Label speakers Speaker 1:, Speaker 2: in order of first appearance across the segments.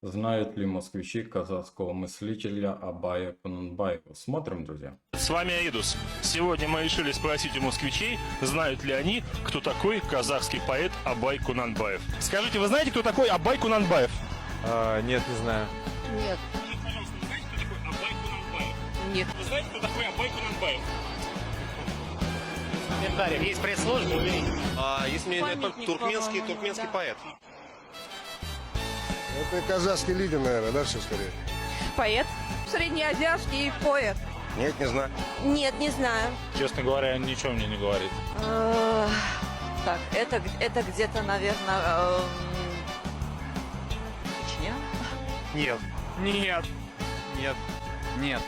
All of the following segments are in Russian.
Speaker 1: Знают ли москвичи казахского мыслителя Абая Кунанбаева? Смотрим, друзья.
Speaker 2: С вами Аидус. Сегодня мы решили спросить у москвичей, знают ли они, кто такой казахский поэт Абай Кунанбаев. Скажите, вы знаете, кто такой Абай Кунанбаев?
Speaker 3: Нет, не знаю.
Speaker 4: Нет.
Speaker 2: Пожалуйста, вы знаете, кто такой Абай Кунанбаев?
Speaker 4: Нет.
Speaker 2: Вы знаете, кто такой Абай Кунанбаев?
Speaker 5: Есть пресс-служба.
Speaker 3: Если мне туркменский поэт.
Speaker 6: Это казахский лидер, наверное, да, все скорее?
Speaker 4: Поэт. Среднеазиатский поэт.
Speaker 6: Нет, не знаю.
Speaker 4: Нет, не знаю.
Speaker 3: Честно говоря, ничего мне не говорит.
Speaker 4: Так, это где-то, наверное, Чечня?
Speaker 3: Нет.
Speaker 5: Нет.
Speaker 3: Нет.
Speaker 5: Нет.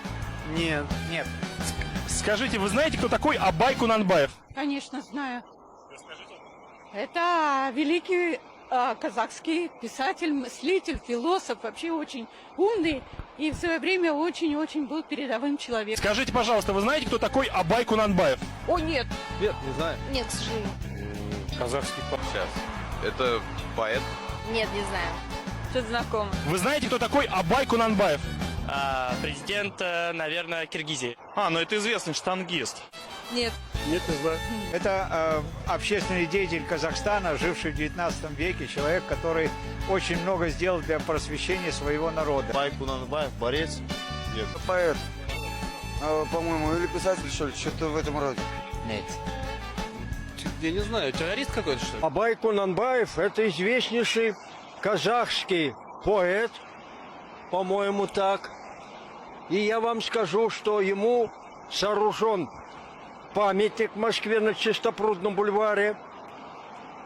Speaker 5: Нет. Нет.
Speaker 2: Скажите, вы знаете, кто такой Абай Кунанбаев?
Speaker 7: Конечно, знаю. Это великий казахский писатель, мыслитель, философ, вообще очень умный и в свое время очень-очень был передовым человеком.
Speaker 2: Скажите, пожалуйста, вы знаете, кто такой Абай Кунанбаев?
Speaker 4: О, нет.
Speaker 3: Нет, не знаю.
Speaker 4: Нет, к сожалению.
Speaker 3: Казахский поэт. Сейчас. Это поэт.
Speaker 4: Нет, не знаю. Что-то знакомо.
Speaker 2: Вы знаете, кто такой Абай Кунанбаев?
Speaker 5: Президент, наверное, Киргизии.
Speaker 2: Ну это известный штангист.
Speaker 4: Нет.
Speaker 6: Нет, не знаю.
Speaker 8: Это общественный деятель Казахстана, живший в 19 веке, человек, который очень много сделал для просвещения своего народа.
Speaker 6: Абай Кунанбаев, борец. Нет. Поэт. По-моему, или писатель, что ли, что-то в этом роде.
Speaker 5: Нет.
Speaker 3: Я не знаю, террорист какой-то, что ли?
Speaker 9: Абай Кунанбаев – это известнейший казахский поэт, по-моему, так. И я вам скажу, что ему сооружен памятник в Москве на Чистопрудном бульваре.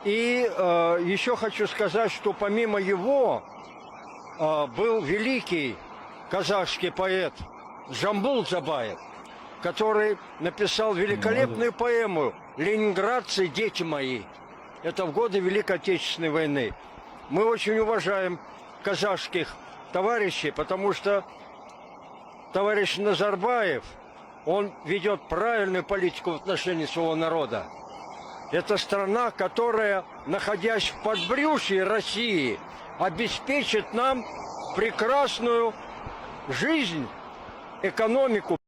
Speaker 9: И еще хочу сказать, что помимо его был великий казахский поэт Жамбул Забаев, который написал великолепную поэму «Ленинградцы, дети мои». Это в годы Великой Отечественной войны. Мы очень уважаем казахских товарищей, потому что товарищ Назарбаев, он ведет правильную политику в отношении своего народа. Это страна, которая, находясь в подбрюшье России, обеспечит нам прекрасную жизнь, экономику.